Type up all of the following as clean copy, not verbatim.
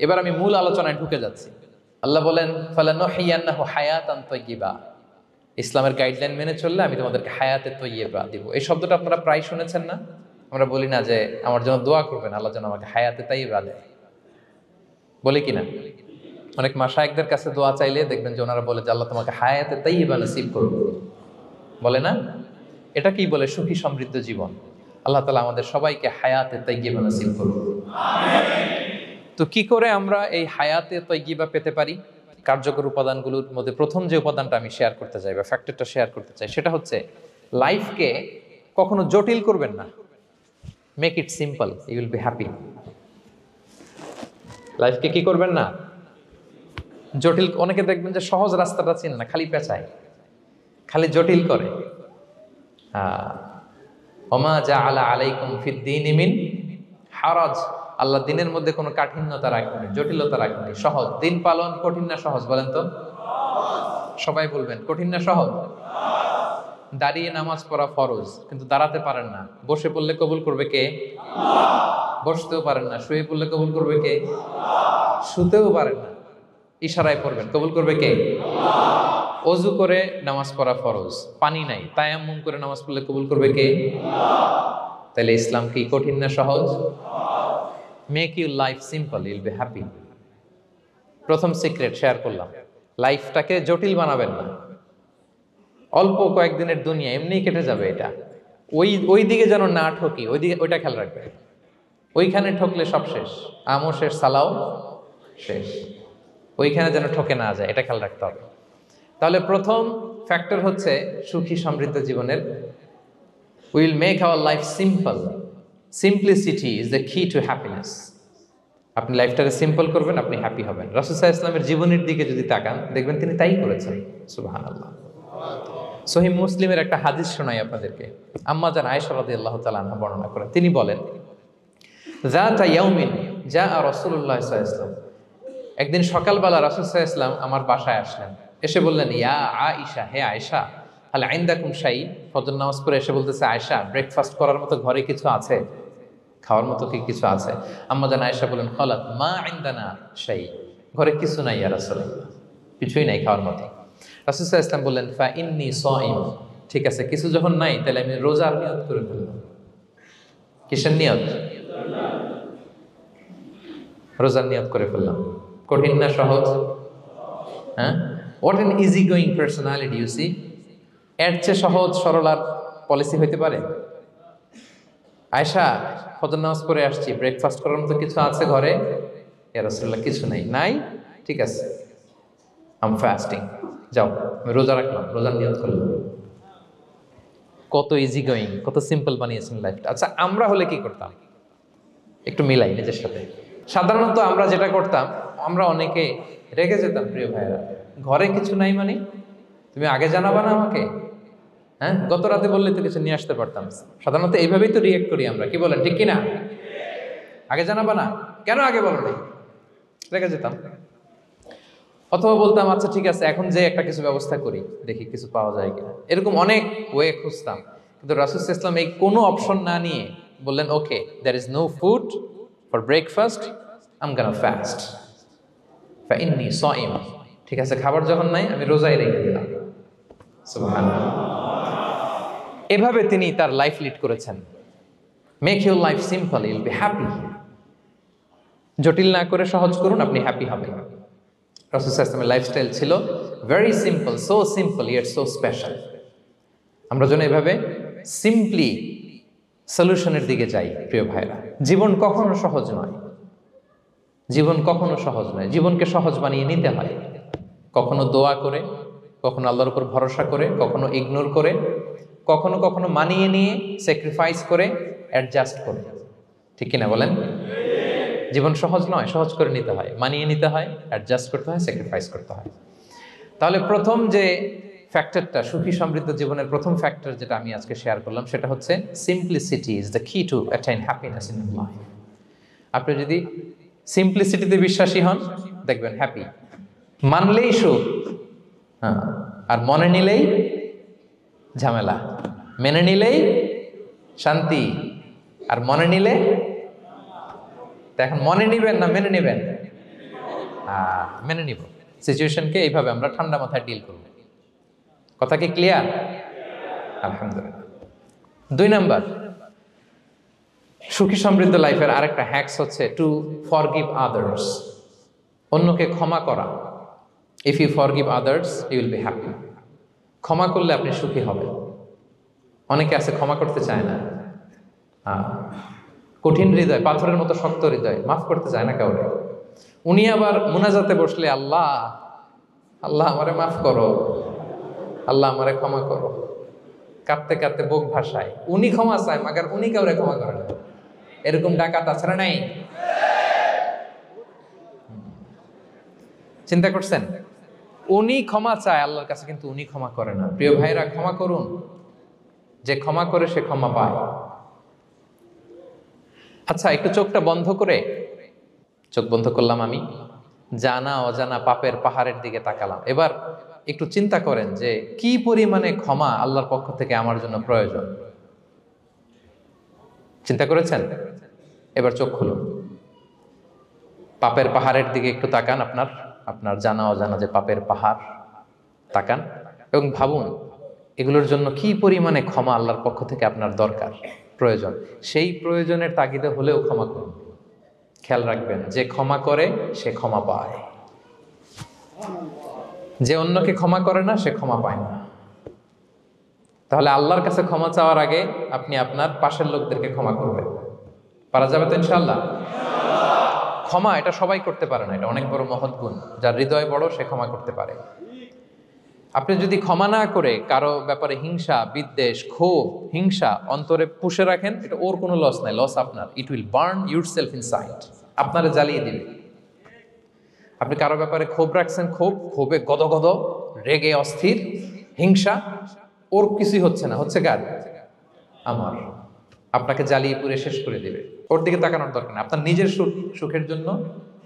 এবার আমি মূল আলোচনায় ঢুকে যাচ্ছি। আল্লাহ বলেন ফালানুহিয়ান্নাহু হায়াতান তাইয়্যিবা, ইসলামের গাইডলাইন মেনে চললে আমি তোমাদেরকে হায়াতে তাইয়্যিবা দিব। এই শব্দটা আপনারা প্রায় শুনেছেন না? আমরা বলি না যে আমার জন্য দোয়া করবেন আল্লাহ যেন আমাকে হায়াতে তাইয়্যিবা দেয়, বলি কিনা? অনেক মাশায়েখদের কাছে দোয়া চাইলে দেখবেন যে ওনারা বলে যে আল্লাহ তোমাকে হায়াতে তাইয়্যিবা নসিব করুন, বলে না? এটা কি বলে? সুখী সমৃদ্ধ জীবন। আল্লাহ তাআলা আমাদের সবাইকে হায়াতে তাইয়্যিবা নসিব করুন, আমিন। তো কি করে আমরা এই হায়াতে তাইয়্যিবা পেতে পারি? কার্যকর উপাদানগুলোর মধ্যে প্রথম যে উপাদানটা আমি শেয়ার করতে চাই বা ফ্যাক্টরটা শেয়ার করতে চাই সেটা হচ্ছে লাইফকে কখনো জটিল করবেন না। Make it simple, you will be happy. লাইফকে কি করবেন না? জটিল। অনেকে দেখবেন যে সহজ রাস্তাটা চিনে না, খালি পেঁচায়, খালি জটিল করে। ওমা জাআলা আলাইকুম ফিদ-দীনি মিন হারাজ, আল্লাহ দিনের মধ্যে কোনো কাঠিন্যতা রাখেনি, জটিলতা রাখেনি, সহজ। দিন পালন কঠিন না সহজ? বলেন তো, সবাই বলবেন কঠিন না সহজ? দাঁড়িয়ে নামাজ পড়া ফরজ, কিন্তু দাঁড়াতে পারেন না। বসে পড়লে কবুল করবে কে? বসতেও পারেন না। শুয়ে পড়লে কবুল করবে কে? শুতেও পারেন না, ইশারায় পড়বেন, কবুল করবে কে? অজু করে নামাজ পড়া ফরজ, পানি নাই, তায়াম্মুম করে নামাজ পড়লে কবুল করবে কে? তাহলে ইসলাম কি কঠিন না সহজ? Make your life simple, you'll be happy. প্রথম সিক্রেট শেয়ার করলাম, লাইফটাকে জটিল বানাবেন না। অল্প কয়েকদিনের দুনিয়া, এমনি কেটে যাবে এটা। ওই দিকে যেন না ঠকি, ওইটা খেয়াল রাখবে। ওইখানে ঠকলে সব শেষ, আমও শেষ, সালাও শেষ। ওইখানে যেন ঠকে না যায়, এটা খেয়াল রাখতে হবে। তাহলে প্রথম ফ্যাক্টর হচ্ছে সুখী সমৃদ্ধ জীবনের, will make our life simple. Simplicity is the key to happiness. আপনি লাইফটাকে সিম্পল করবেন, আপনি হ্যাপি হবেন। রাসূল সাল্লাল্লাহু আলাইহি ওয়াসাল্লামের জীবনের দিকে যদি তাকান, দেখবেন তিনি তাই করেছেন। সুবহানাল্লাহ। সহিহ মুসলিমের একটা হাদিস শোনাই আপনাদেরকে। আম্মা জান আয়েশা রাদিয়াল্লাহু তাআলা আনহা বর্ণনা করেন। তিনি বলেন, যাতা ইয়াউমিন জাআ রাসূলুল্লাহ সাল্লাল্লাহু আলাইহি ওয়াসাল্লাম, একদিন সকালবেলা রাসূল সাল্লাল্লাহু আলাইহি ওয়াসাল্লাম আমার বাসায় আসলেন। এসে বললেন, ইয়া আয়েশা, হে আয়েশা, হাল ইনদাকুম শাই। ফজর নামাজ পড়ে এসে বলতেছে, আয়েশা ব্রেকফাস্ট করার মতো ঘরে কিছু আছে? খাওয়ার মতো কি কিছু আছে? আম্মা জান আয়েশা বলেন, ক্বালাত মা ইনদানা শাই, ঘরে কিছু নাই ইয়া রাসূলুল্লাহ, কিছুই নাই খাওয়ার মতো। রাসূল সাল্লাল্লাহু আলাইহি ওয়াসাল্লাম বললেন, ফা ইন্নী সাইম, ঠিক আছে, কিছু যখন নাই তাহলে আমি রোজার নিয়ত করে ফেললাম। কিসের নিয়ত? রোজার নিয়ত করে ফেললাম। কঠিন না সহজ? হ্যাঁ, what an easy going personality you see. এর চেয়ে সহজ সরল আর পলিসি হইতে পারে? আয়েশা, ফজর নামাজ পড়ে আসছি, ব্রেকফাস্ট করার মতো কিছু আছে ঘরে? ইয়া রাসূলুল্লাহ, কিছু নাই। নাই, ঠিক আছে, আম ফাস্টিং, যাও আমি রোজা রাখলাম, রোজার নিয়ত করলাম। কত ইজি গোয়িং, কত সিম্পল বানিয়েছেন লাইফটা। আচ্ছা, আমরা হলে কি করতাম? একটু মিলাই নিজের সাথে। সাধারণত আমরা যেটা করতাম, আমরা অনেকে রেগে যেতাম। প্রিয় ভাইয়েরা, ঘরে কিছু নাই মানে তুমি আগে জানাবা না আমাকে? হ্যাঁ, গত রাতে বললে তো কিছু নিয়ে আসতে পারতাম। সাধারণত এইভাবেই তো রিয়েক্ট করি আমরা, কি বলেন, ঠিক কিনা? আগে জানাবা না, কেন আগে বলো নাই? রেগে যেতাম। অথবা বলতাম, আচ্ছা ঠিক আছে, এখন যে একটা কিছু ব্যবস্থা করি, দেখি কিছু পাওয়া যায় কিনা। এরকম অনেক ওয়ে খুঁজতাম। কিন্তু রাসূল সাল্লাল্লাহু আলাইহি ওয়াসাল্লাম এই কোনো অপশন না নিয়ে বললেন, okay, there is no food for breakfast, I am gonna fast, ফা ইন্নী সাইম। ঠিক আছে, খাবার যখন নাই আমি রোজাই রেখে দিলাম। সুবহানাল্লাহ। এভাবে তিনি তার লাইফ লিড করেছেন। Make your life simple, you'll be happy. জটিল না করে সহজ করুন, আপনি হ্যাপি হবেন। রাসূল সাল্লাল্লাহু আলাইহি ওয়াসাল্লামের লাইফস্টাইল ছিল very simple, so simple yet so special. আমরা যেন এভাবে সিম্পলি সলিউশনের দিকে যাই। প্রিয় ভাইরা, জীবন কখনো সহজ নয়, জীবন কখনো সহজ নয়। জীবনকে সহজ বানিয়ে নিতে হয়, কখনো দোয়া করে, কখনো আল্লাহর উপর ভরসা করে, কখনো ইগনোর করে, কখনো কখনো মানিয়ে নিয়ে, স্যাক্রিফাইস করে, অ্যাডজাস্ট করে। ঠিক কিনা বলেন? জীবন সহজ নয়, সহজ করে নিতে হয়, মানিয়ে নিতে হয়, অ্যাডজাস্ট করতে হয়, স্যাক্রিফাইস করতে হয়। তাহলে প্রথম যে ফ্যাক্টরটা, সুখী সমৃদ্ধ জীবনের প্রথম ফ্যাক্টর যেটা আমি আজকে শেয়ার করলাম, সেটা হচ্ছে simplicity is the key to attain happiness in life. আপনি যদি সিম্পলিসিটিতে বিশ্বাসী হন, দেখবেন হ্যাপি। মানলেই সুখ, হ্যাঁ, আর মনে নিলেই ঝামেলা। মেনে নিলেই শান্তি, আর মনে নিলে, এখন মনে নিবেন না মেনে নিবেন? মেনে নিব, সিচুয়েশনকে এইভাবে আমরা ঠান্ডা মাথায় ডিল করব। কথা কি ক্লিয়ার? আলহামদুলিল্লাহ। 2 নাম্বার, সুখী সমৃদ্ধ লাইফের আরেকটা হ্যাকস হচ্ছে টু ফরগিভ আদার্স, অন্যকে ক্ষমা করা। If you forgive others you will be happy. ক্ষমা করলে আপনি সুখী হবেন। অনেকে আছে ক্ষমা করতে চায় না, কঠিন হৃদয়, পাথরের মতো শক্ত হৃদয়, মাফ করতে চায় না কাউকে। উনি আবার মুনাজাতে বসলে আল্লাহ আল্লাহ আমারে মাফ করো, আল্লাহ আমারে ক্ষমা করো, কাঁদতে কাঁদতে বুক ভাসায়। উনি ক্ষমা চায় মাগার উনি কাউরে ক্ষমা করে না। এরকম ডাকাত আছে না নাই? চিন্তা করছেন? উনি ক্ষমা চায় আল্লাহর কাছে, কিন্তু উনি ক্ষমা করে না। প্রিয় ভাইরা, ক্ষমা করুন। যে ক্ষমা করে সে ক্ষমা পায়। আচ্ছা, একটু চোখটা বন্ধ করে, চোখ বন্ধ করলাম আমি, জানা অজানা পাপের পাহাড়ের দিকে তাকালাম। এবার একটু চিন্তা করেন যে কি পরিমাণে ক্ষমা আল্লাহর পক্ষ থেকে আমার জন্য প্রয়োজন। চিন্তা করেছেন? এবার চোখ খুলুন, পাপের পাহাড়ের দিকে একটু তাকান, আপনার জানা অজানা যে পাপের পাহাড়, তাকান এবং ভাবুন এগুলোর জন্য কি পরিমাণে ক্ষমা আল্লাহর পক্ষ থেকে আপনার দরকার, প্রয়োজন। সেই প্রয়োজনের তাগিদে হলেও ক্ষমা করুন। খেয়াল রাখবেন, যে ক্ষমা করে সে ক্ষমা পায়, যে অন্যকে ক্ষমা করে না সে ক্ষমা পায় না। তাহলে আল্লাহর কাছে ক্ষমা চাওয়ার আগে আপনি আপনার পাশের লোকদেরকে ক্ষমা করবেন। পারা যাবে তো ইনশাআল্লাহ? ক্ষমা এটা সবাই করতে পারে না, এটা অনেক বড় মহৎ গুণ। যার হৃদয় বড় সে ক্ষমা করতে পারে। আপনি যদি ক্ষমা না করে কারো ব্যাপারে হিংসা, বিদ্বেষ, ক্ষোভ, হিংসা অন্তরে পুষে রাখেন, এটা ওর কোনো লস নাই, লস আপনার। It will burn yourself inside, আপনারা জ্বালিয়ে দিবে। আপনি কারো ব্যাপারে ক্ষোভ রাখছেন, ক্ষোভে গদগদ, রেগে অস্থির, হিংসা, ওর কিছুই হচ্ছে না, হচ্ছে কার? আমার। আপনাকে জ্বালিয়ে পুড়ে শেষ করে দিবে। ওর দিকে তাকানোর দরকার নেই। আপনার নিজের সুখের জন্য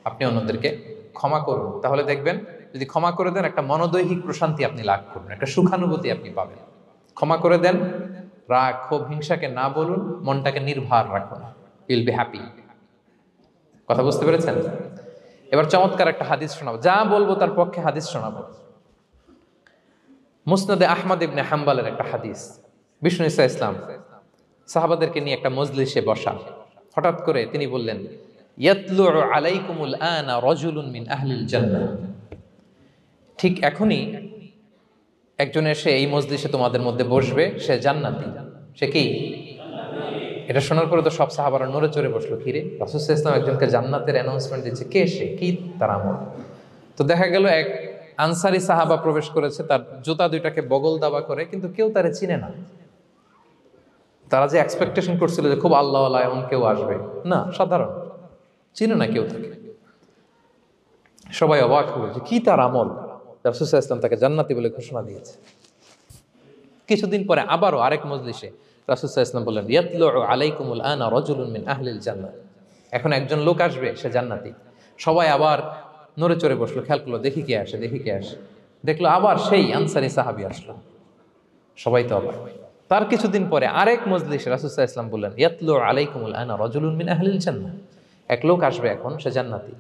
আপনি অন্যদেরকে ক্ষমা করুন। তাহলে দেখবেন যদি ক্ষমা করে দেন, একটা মনোদৈহিক প্রশান্তি আপনি লাভ করবেন, একটা সুখানুভূতি আপনি পাবেন। ক্ষমা করে দেন, রাগ, ক্ষোভ, হিংসাকে না বলুন, মনটাকে নির্ভার রাখুন, ইউল বি হ্যাপি। কথা বুঝতে পেরেছেন? এবার চমৎকার একটা হাদিস শোনাবো, যা বলবো তার পক্ষে হাদিস শোনাবো। মুসনাদে আহমদ ইবনে হাম্বালের একটা হাদিস। বিষ্ণু ইসা ইসলাম সাহাবাদেরকে নিয়ে একটা মজলিসে বসা, হঠাৎ করে তিনি বললেন, ইয়াতলু আলাইকুমুল আনা রাজুলুন মিন আহলিল জান্নাহ। ঠিক এখনই একজন এসে এই মজলিসে তোমাদের মধ্যে বসবে, সে জান্নাতি। সে কি? এটা শোনার পরে তো সব সাহাবারা নড়ে চড়ে বসলো, কিরে রাসূল সাল্লাল্লাহু আলাইহি ওয়াসাল্লাম একজনকে জান্নাতের অ্যানাউন্সমেন্ট দিচ্ছে, কে সে, কি তার আমল? তো দেখা গেল এক আনসারি সাহাবা প্রবেশ করেছে, তার জুতা দুইটাকে বগল দাবা করে, কিন্তু কেউ তারে চিনে না। তারা যে এক্সপেকটেশন করছিল যে খুব আল্লাহওয়ালা এমন কেউ আসবে, না, সাধারণ, চিনে না কেউ তাকে। সবাই অবাক হলো যে কি তার আমল, রাসূল সাল্লাল্লাহু আলাইহি ওয়াসাল্লাম তাকে জান্নাতি বলে ঘোষণা দিয়েছে। কিছুদিন পরে আবারও আরেক মজলিসে রাসূল সাল্লাল্লাহু আলাইহি ওয়াসাল্লাম বললেন, ইয়াতলু আলাইকুমুল আনা রাজুলুন মিন আহলিল জান্নাহ। এখন একজন লোক আসবে, সে জান্নাতি। সবাই আবার নড়ে চড়ে বসলো, খেয়াল করলো, দেখি কে আসে, দেখি কে আসে। দেখলো আবার সেই আনসারি সাহাবী আসলো। সবাই তো অবাক। তার কিছুদিন পরে আরেক মজলিসে রাসূল সাল্লাল্লাহু আলাইহি ওয়াসাল্লাম বললেন, ইয়াতলু আলাইকুমুল আনা রাজুলুন মিন আহলিল জান্নাহ। এক লোক আসবে এখন, সে জান্নাতি।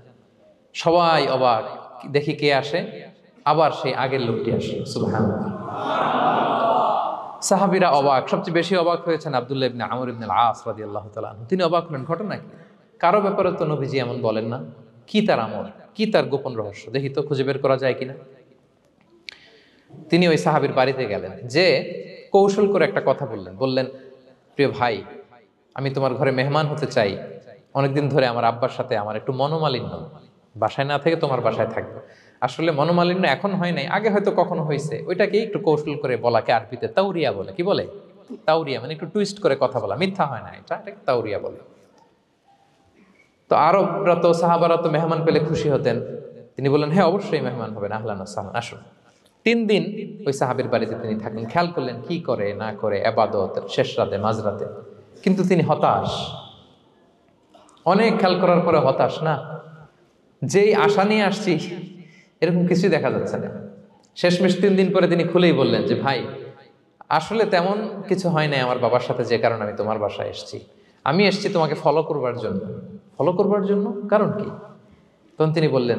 সবাই অবাক, দেখি কে আসে, আবার সেই আগের লোকটি আসে। সুবহানাল্লাহ। সাহাবীরা অবাক, সবচেয়ে বেশি অবাক হয়েছেন আব্দুল্লাহ ইবনে আমর ইবনে আল-আস রাদিয়াল্লাহু তাআলা আনহু। তিনি অবাক হলেন, ঘটনা কি? কারো ব্যাপারে তো নবীজি এমন বলেন না, কি তার আমল, কি তার গোপন রহস্য, দেখি তো খুঁজে বের করা যায় কিনা। তিনি ওই সাহাবীর বাড়িতে গেলেন, যে কৌশল করে একটা কথা বললেন, প্রিয় ভাই, আমি তোমার ঘরে মেহমান হতে চাই। অনেকদিন ধরে আমার আব্বার সাথে আমার একটু মনোমালিন্য, বাসায় না থেকে তোমার বাসায় থাকবে। আসলে মনোমালিন্য এখন হয় নাই, আগে হয়তো কখনো হয়েছে। ওইটাকে একটু কৌশল করে বলাকে আরবিতে তাউরিয়া বলে। কি বলে? তাউরিয়া, মানে একটু টুইস্ট করে কথা বলা, মিথ্যা হয় না, এটাকে তাউরিয়া বলে। তো আরবরা তো, সাহাবারা তো মেহমান পেলে খুশি হতেন। তিনি বললেন, হ্যাঁ অবশ্যই মেহমান হবেন, আহলান ওয়া সাহলান, আসুন। 3 দিন ওই সাহাবীর বাড়িতে তিনি থাকলেন। খেয়াল করলেন কি করে না করে, ইবাদত, শেষ রাতে, মাঝরাতে। কিন্তু তিনি হতাশ, অনেক খেয়াল করার পরে হতাশ। না, যেই আশা নিয়ে আসছি এরকম কিছুই দেখা যাচ্ছে না। শেষমেশ 3 দিন পরে তিনি খুলেই বললেন যে, ভাই আসলে তেমন কিছু হয় নাই আমার বাবার সাথে, যে কারণে আমি তোমার বাসায় এসেছি। আমি এসেছি তোমাকে ফলো করবার জন্য। ফলো করবার জন্য? কারণ কি? তখন তিনি বললেন,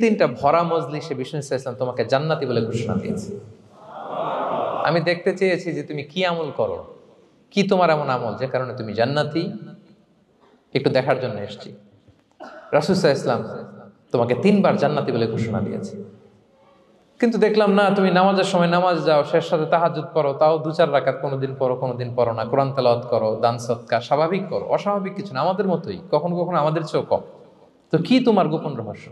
তিনটা ভরা মজলিসে বিষ্ণু ইসলাম তোমাকে জান্নাতি বলে ঘোষণা দিয়েছে। আমি দেখতে চেয়েছি যে তুমি কি আমল করো, কি তোমার এমন আমল যে কারণে তুমি জান্নাতি, একটু দেখার জন্য এসেছি। রাসূল সাল্লাল্লাহু আলাইহি ওয়াসাল্লাম তোমাকে 3 বার জান্নাতি বলে ঘোষণা দিয়েছে, কিন্তু দেখলাম না তুমি নামাজের সময় নামাজ যাও, শেষ সাথে তাহাজ্জুদ পড়ো, তাও 2-4 রাকাত, কোনোদিন পড়ো কোনোদিন পড়ো না, কোরআন তেলাওয়াত করো, দান সদকা, স্বাভাবিক করো, অস্বাভাবিক কিছু না, আমাদের মতোই, কখনো কখনো আমাদের চেয়েও কম। তো কি তোমার গোপন রহস্য?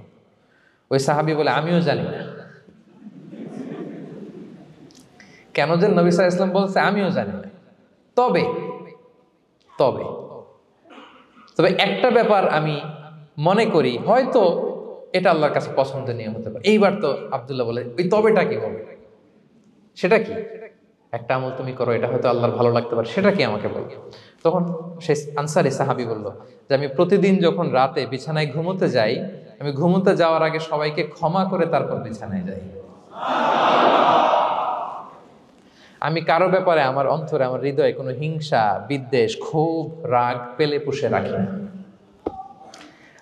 ওই সাহাবী বলে, আমিও জানি না। কেন যে নবী সাল্লাল্লাহু আলাইহি ওয়াসাল্লাম বলছে আমিও জানি না। তবে তবে তবে একটা ব্যাপার আমি মনে করি, হয়তো এটা আল্লাহর কাছে পছন্দনীয় হতে পারে। এইবার তো আব্দুল্লাহ বলে, ওই তবেটা কি বলবে? সেটা কি? একটা আমল তুমি করো, এটা হয়তো আল্লাহর ভালো লাগতে পারে, সেটা কি আমাকে বলবে? তখন সেই আনসারী সাহাবী বলল যে আমি প্রতিদিন যখন রাতে বিছানায় ঘুমোতে যাই, আমি ঘুমোতে যাওয়ার আগে সবাইকে ক্ষমা করে তারপর বিছানায় যাই। আমি কারো ব্যাপারে আমার অন্তরে, আমার হৃদয়ে কোনো হিংসা, বিদ্বেষ, ক্ষোভ, রাগ পেলে পুষে রাখি না।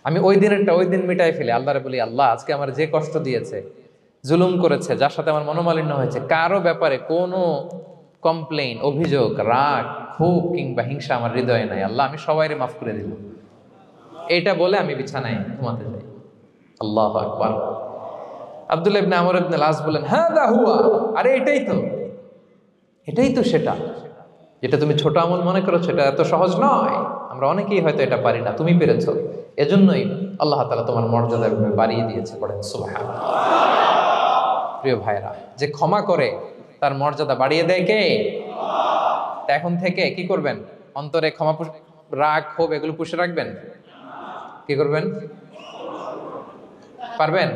আমি ওই দিনেরটা ওই দিন মিটাই ফেলি। আল্লাহরে বলি, আল্লাহ আজকে আমার যে কষ্ট দিয়েছে, জুলুম করেছে, যার সাথে আমার মনোমালিন্য হয়েছে, কারো ব্যাপারে কোনো কমপ্লেইন, অভিযোগ, রাগ, ক্ষোভ কিংবা হিংসা আমার হৃদয়ে নাই। আল্লাহ আমি সবাইরে মাফ করে দিলাম। এইটা বলে আমি বিছানায় ঘুমাতে যাই। আল্লাহু আকবার। আব্দুল্লাহ ইবনে আমর ইবনে আল আস বলেন, হাদা হুয়া, আরে এটাই তো সেটা যেটা তুমি ছোট আমল মনে করছো, এটা এত সহজ নয়। আমরা অনেকেই হয়তো এটা পারি না, তুমি পেরেছো। এজন্যই আল্লাহ তাআলা তোমার মর্যাদা বাড়িয়ে দিয়েছে। পড়েন সুবহানাল্লাহ। প্রিয় ভাইরা, যে ক্ষমা করে তার মর্যাদা বাড়িয়ে দেয় কে? এখন থেকে কি করবেন? অন্তরে ক্ষমা, রাগ, ক্ষোভ এগুলো পুষে রাখবেন। কি করবেন? পারবেন?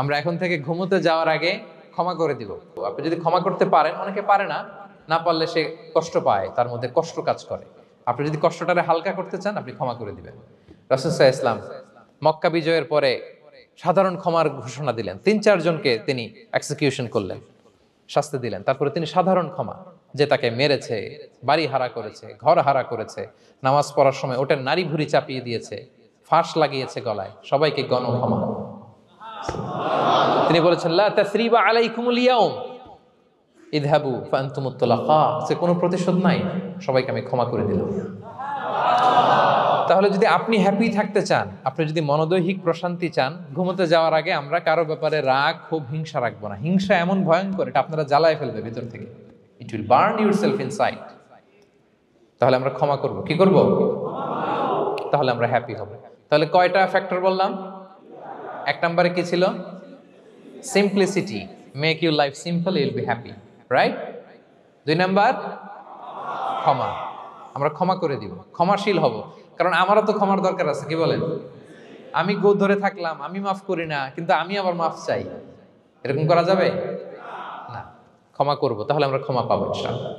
আমরা এখন থেকে ঘুমোতে যাওয়ার আগে ক্ষমা করে দিব। আপনি যদি ক্ষমা করতে পারেন, অনেকে পারে না, না পারলে সে কষ্ট পায়, তার মধ্যে কষ্ট কাজ করে। আপনি যদি কষ্টটারে হালকা করতে চান, আপনি ক্ষমা করে দিবেন। রাসূল সাল্লাল্লাহু আলাইহি ওয়াসাল্লাম মক্কা বিজয়ের পরে সাধারণ ক্ষমার ঘোষণা দিলেন। 3-4 জনকে তিনি এক্সিকিউশন করলেন, শাস্তি দিলেন। তারপরে তিনি সাধারণ ক্ষমা, যে তাকে মেরেছে, বাড়ি হারা করেছে, ঘর হারা করেছে, নামাজ পড়ার সময় ওটার নারী ভুঁড়ি চাপিয়ে দিয়েছে, ফাঁস লাগিয়েছে গলায়, সবাইকে গণ ক্ষমা। তিনি বলেছেন, লা তাসরিবা আলাইকুমুল ইয়াউম ইযহাবু ফাআনতুমুত তুলাকা, সে কোনো প্রতিশোধ নাই, সবাইকে আমি ক্ষমা করে দিলাম। তাহলে যদি আপনি হ্যাপি থাকতে চান, আপনি যদি মনোদৈহিক প্রশান্তি চান, ঘুমোতে যাওয়ার আগে আমরা কারো ব্যাপারে রাগ, ক্ষোভ, হিংসা রাখবো না। হিংসা এমন ভয়ঙ্কর, এটা আপনারা জ্বালায় ফেলবে ভিতর থেকে। It will burn yourself inside. তাহলে আমরা ক্ষমা করব। কি করব? তাহলে আমরা হ্যাপি হব। তাহলে কয়টা ফ্যাক্টর বললাম? 1 নম্বরে কি ছিল? Simplicity, make your life simple, you will be happy, right? 2 number ক্ষমা, আমরা ক্ষমা করে দিব, ক্ষমাশীল হব। কারণ আমারও তো ক্ষমার দরকার আছে, কি বলেন? আমি গো ধরে থাকলাম, আমি মাফ করি না, কিন্তু আমি আবার মাফ চাই, এরকম করা যাবে না। ক্ষমা করব, তাহলে আমরা ক্ষমা পাবো ইনশাআল্লাহ।